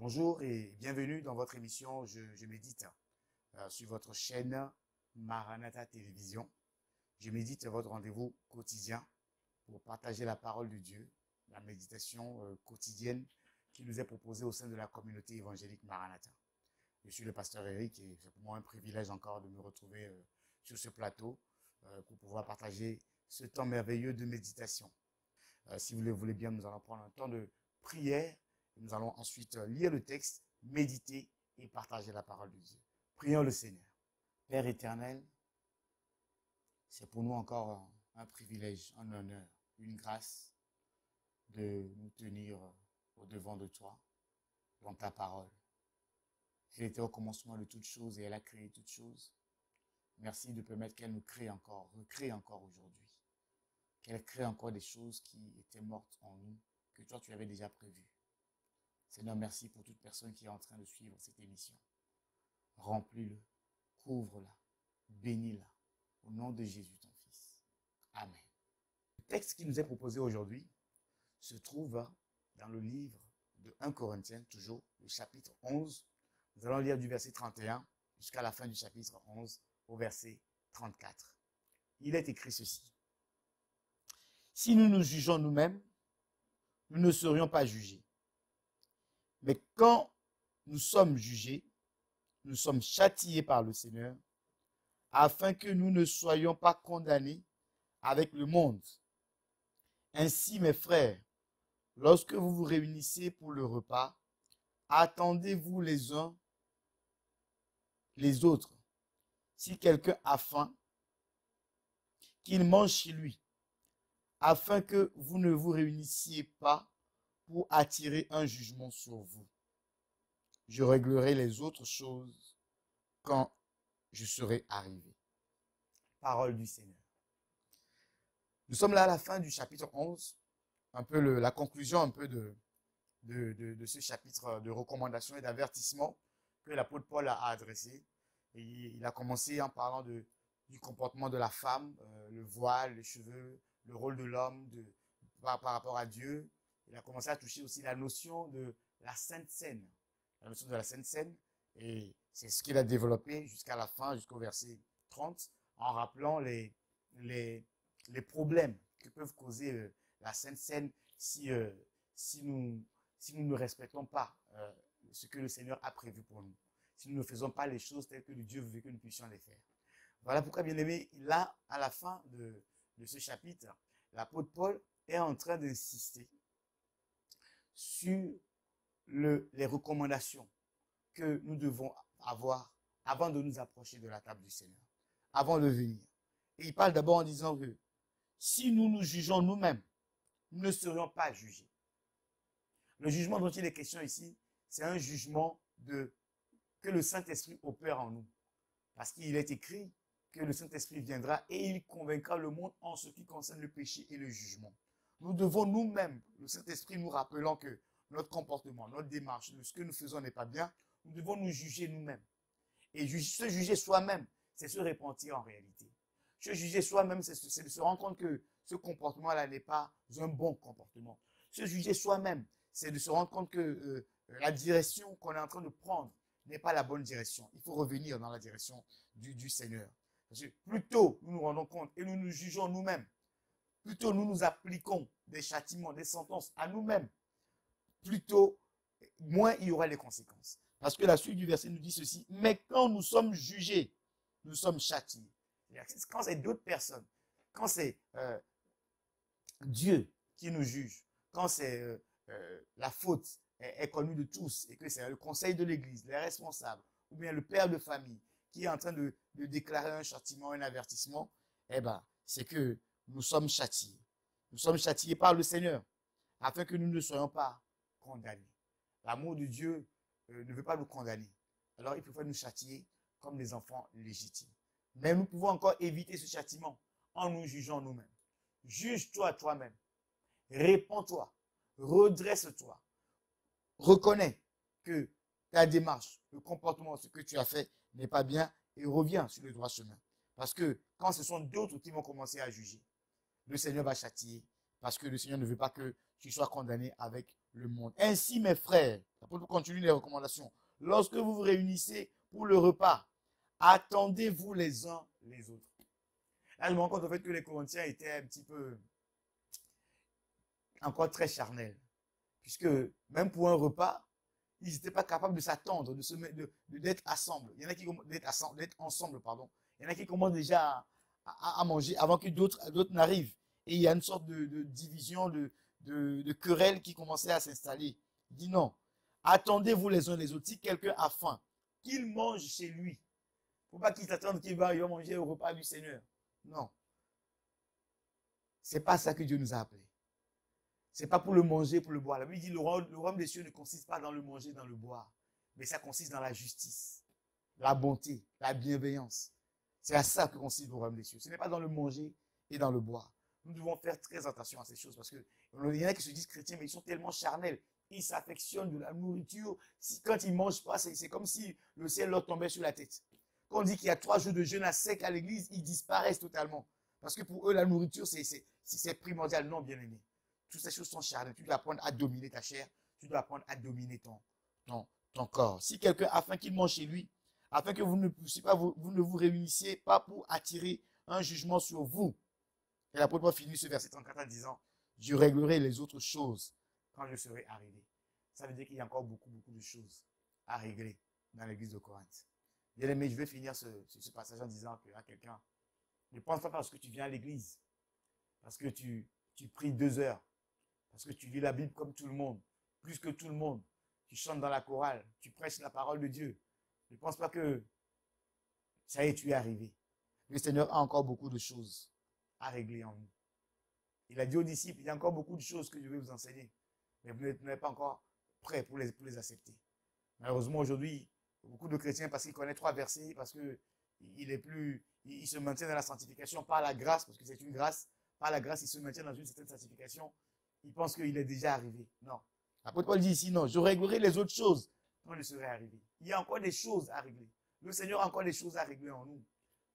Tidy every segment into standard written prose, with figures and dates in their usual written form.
Bonjour et bienvenue dans votre émission Je médite sur votre chaîne Maranatha Télévision. Je médite votre rendez-vous quotidien pour partager la parole de Dieu, la méditation quotidienne qui nous est proposée au sein de la communauté évangélique Maranatha. Je suis le pasteur Eric et c'est pour moi un privilège encore de me retrouver sur ce plateau pour pouvoir partager ce temps merveilleux de méditation. Si vous le voulez bien, nous allons prendre un temps de prière. Nous allons ensuite lire le texte, méditer et partager la parole de Dieu. Prions le Seigneur. Père éternel, c'est pour nous encore un privilège, un honneur, une grâce de nous tenir au devant de toi, dans ta parole. Elle était au commencement de toutes choses et elle a créé toutes choses. Merci de permettre qu'elle nous crée encore, recrée encore aujourd'hui. Qu'elle crée encore des choses qui étaient mortes en nous, que toi tu avais déjà prévues. Seigneur, merci pour toute personne qui est en train de suivre cette émission. Remplis-le, couvre-la, bénis-la, au nom de Jésus, ton Fils. Amen. Le texte qui nous est proposé aujourd'hui se trouve dans le livre de 1 Corinthiens, toujours, le chapitre 11. Nous allons lire du verset 31 jusqu'à la fin du chapitre 11, au verset 34. Il est écrit ceci. Si nous nous jugeons nous-mêmes, nous ne serions pas jugés. Mais quand nous sommes jugés, nous sommes châtiés par le Seigneur, afin que nous ne soyons pas condamnés avec le monde. Ainsi, mes frères, lorsque vous vous réunissez pour le repas, attendez-vous les uns les autres. Si quelqu'un a faim, qu'il mange chez lui, afin que vous ne vous réunissiez pas pour attirer un jugement sur vous. Je réglerai les autres choses quand je serai arrivé. Parole du Seigneur. Nous sommes là à la fin du chapitre 11, un peu la conclusion un peu de ce chapitre de recommandations et d'avertissements que l'apôtre Paul a adressé. Et il a commencé en parlant du comportement de la femme, le voile, les cheveux, le rôle de l'homme par rapport à Dieu. Il a commencé à toucher aussi la notion de la Sainte Seine. La notion de la Sainte Seine. Et c'est ce qu'il a développé jusqu'à la fin, jusqu'au verset 30, en rappelant les problèmes que peuvent causer la Sainte Seine si nous ne respectons pas ce que le Seigneur a prévu pour nous. Si nous ne faisons pas les choses telles que Dieu veut que nous puissions les faire. Voilà pourquoi, bien aimé, là, à la fin de ce chapitre, l'apôtre Paul est en train d'insister sur les recommandations que nous devons avoir avant de nous approcher de la table du Seigneur, avant de venir. Et il parle d'abord en disant que si nous nous jugeons nous-mêmes, nous ne serions pas jugés. Le jugement dont il est question ici, c'est un jugement que le Saint-Esprit opère en nous. Parce qu'il est écrit que le Saint-Esprit viendra et il convaincra le monde en ce qui concerne le péché et le jugement. Nous devons nous-mêmes, le Saint-Esprit nous rappelant que notre comportement, notre démarche, ce que nous faisons n'est pas bien, nous devons nous juger nous-mêmes. Et se juger soi-même, c'est se repentir en réalité. Se juger soi-même, c'est de se rendre compte que ce comportement-là n'est pas un bon comportement. Se juger soi-même, c'est de se rendre compte que la direction qu'on est en train de prendre n'est pas la bonne direction. Il faut revenir dans la direction du Seigneur. Parce que plus tôt nous nous rendons compte et nous nous jugeons nous-mêmes, plus tôt nous nous appliquons des châtiments, des sentences à nous-mêmes, plus tôt, moins il y aura les conséquences. Parce que la suite du verset nous dit ceci, mais quand nous sommes jugés, nous sommes châtiés. Quand c'est d'autres personnes, quand c'est Dieu qui nous juge, quand c'est la faute est connue de tous et que c'est le conseil de l'Église, les responsables, ou bien le père de famille qui est en train de déclarer un châtiment, un avertissement, eh ben, c'est que nous sommes châtiés. Nous sommes châtiés par le Seigneur, afin que nous ne soyons pas condamnés. L'amour de Dieu ne veut pas nous condamner. Alors, il préfère nous châtier comme des enfants légitimes. Mais nous pouvons encore éviter ce châtiment en nous jugeant nous-mêmes. Juge-toi toi-même. Réponds-toi. Redresse-toi. Reconnais que ta démarche, le comportement, ce que tu as fait n'est pas bien et reviens sur le droit chemin. Parce que quand ce sont d'autres qui vont commencer à juger, le Seigneur va châtier parce que le Seigneur ne veut pas que tu sois condamné avec le monde. Ainsi, mes frères, L'apôtre continue les recommandations. Lorsque vous vous réunissez pour le repas, attendez-vous les uns les autres. Là, je me rends compte en fait que les Corinthiens étaient un petit peu encore très charnels. Puisque même pour un repas, ils n'étaient pas capables de s'attendre, d'être ensemble. Il y en a qui commencent d'être ensemble, pardon. Il y en a qui commencent déjà à manger avant que d'autres n'arrivent. Et il y a une sorte de division, de querelle qui commençait à s'installer. Il dit non, attendez-vous les uns les autres. Si quelqu'un a faim, qu'il mange chez lui. Il ne faut pas qu'il s'attende qu'il va manger au repas du Seigneur. Non. Ce n'est pas ça que Dieu nous a appelés. Ce n'est pas pour le manger, pour le boire. La Bible dit le royaume des cieux ne consiste pas dans le manger, dans le boire. Mais ça consiste dans la justice, la bonté, la bienveillance. C'est à ça que consiste le royaume des cieux. Ce n'est pas dans le manger et dans le boire. Nous devons faire très attention à ces choses parce qu'il y en a qui se disent chrétiens, mais ils sont tellement charnels. Ils s'affectionnent de la nourriture. Quand ils ne mangent pas, c'est comme si le ciel leur tombait sur la tête. Quand on dit qu'il y a 3 jours de jeûne à sec à l'église, ils disparaissent totalement. Parce que pour eux, la nourriture, c'est primordial. Non, bien aimé. Toutes ces choses sont charnelles. Tu dois apprendre à dominer ta chair. Tu dois apprendre à dominer ton corps. Si quelqu'un, afin qu'il mange chez lui, afin que vous ne vous réunissiez pas pour attirer un jugement sur vous. Et l'apôtre Paul finit ce verset 34 en disant, je réglerai les autres choses quand je serai arrivé. Ça veut dire qu'il y a encore beaucoup de choses à régler dans l'église de Corinthe. Bien aimé, je vais finir ce passage en disant à quelqu'un, ne pense pas parce que tu viens à l'église, parce que tu pries 2 heures, parce que tu lis la Bible comme tout le monde, plus que tout le monde, tu chantes dans la chorale, tu prêches la parole de Dieu. Ne pense pas que ça y est, tu es arrivé. Le Seigneur a encore beaucoup de choses à régler en nous. Il a dit aux disciples, il y a encore beaucoup de choses que je vais vous enseigner, mais vous n'êtes pas encore prêts pour les accepter. Malheureusement, aujourd'hui, beaucoup de chrétiens, parce qu'ils connaissent 3 versets, parce qu'il se maintient dans la sanctification par la grâce, parce que c'est une grâce, par la grâce, il se maintient dans une certaine sanctification, il pense qu'il est déjà arrivé. Non. L'apôtre Paul dit ici, non, je réglerai les autres choses quand je serai arrivé. Il y a encore des choses à régler. Le Seigneur a encore des choses à régler en nous.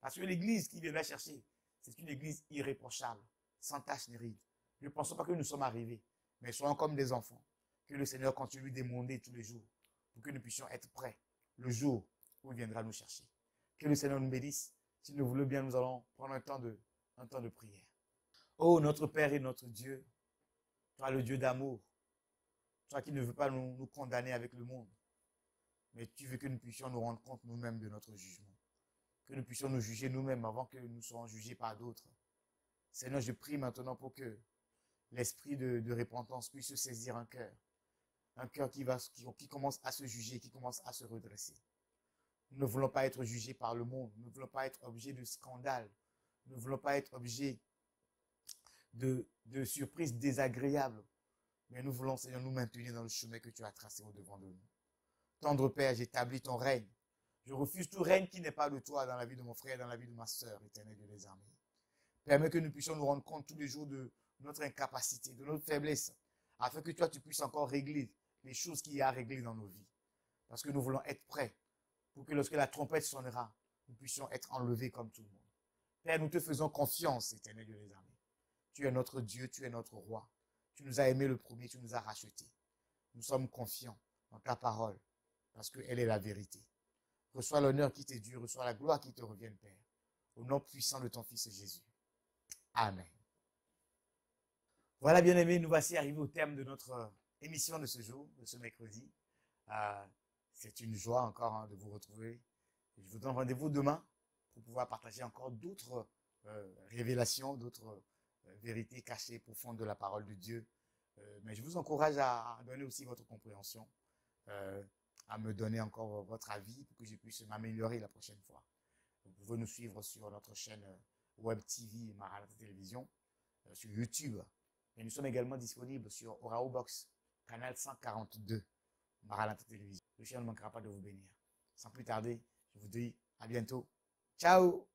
Parce que l'église qu'il viendra chercher, c'est une église irréprochable, sans tache ni ride. Ne pensons pas que nous sommes arrivés, mais soyons comme des enfants. Que le Seigneur continue d'émonder tous les jours, pour que nous puissions être prêts le jour où il viendra nous chercher. Que le Seigneur nous bénisse. Si nous voulons bien, nous allons prendre un temps de prière. Oh, notre Père et notre Dieu, toi le Dieu d'amour, toi qui ne veux pas nous condamner avec le monde, mais tu veux que nous puissions nous rendre compte nous-mêmes de notre jugement. Que nous puissions nous juger nous-mêmes avant que nous soyons jugés par d'autres. Seigneur, je prie maintenant pour que l'esprit de repentance puisse saisir un cœur qui commence à se juger, qui commence à se redresser. Nous ne voulons pas être jugés par le monde, nous ne voulons pas être objets de scandale, nous ne voulons pas être objets de surprises désagréables, mais nous voulons, Seigneur, nous maintenir dans le chemin que tu as tracé au-devant de nous. Tendre Père, j'établis ton règne. Je refuse tout règne qui n'est pas de toi dans la vie de mon frère, dans la vie de ma sœur, éternelle Dieu des armées. Permets que nous puissions nous rendre compte tous les jours de notre incapacité, de notre faiblesse, afin que toi, tu puisses encore régler les choses qu'il y a à régler dans nos vies. Parce que nous voulons être prêts pour que lorsque la trompette sonnera, nous puissions être enlevés comme tout le monde. Père, nous te faisons confiance, éternel Dieu des armées. Tu es notre Dieu, tu es notre roi. Tu nous as aimés le premier, tu nous as rachetés. Nous sommes confiants dans ta parole, parce qu'elle est la vérité. Reçois l'honneur qui t'est dû, reçois la gloire qui te revient, Père. Au nom puissant de ton Fils Jésus. Amen. Voilà, bien-aimés, nous voici arrivés au terme de notre émission de ce jour, de ce mercredi. C'est une joie encore de vous retrouver. Je vous donne rendez-vous demain pour pouvoir partager encore d'autres révélations, d'autres vérités cachées profondes de la parole de Dieu. Mais je vous encourage à donner aussi votre compréhension, à me donner encore votre avis pour que je puisse m'améliorer la prochaine fois. Vous pouvez nous suivre sur notre chaîne Web TV Maranatha Télévision, sur YouTube. Et nous sommes également disponibles sur Orao Box, canal 142, Maranatha Télévision. Le chien ne manquera pas de vous bénir. Sans plus tarder, je vous dis à bientôt. Ciao!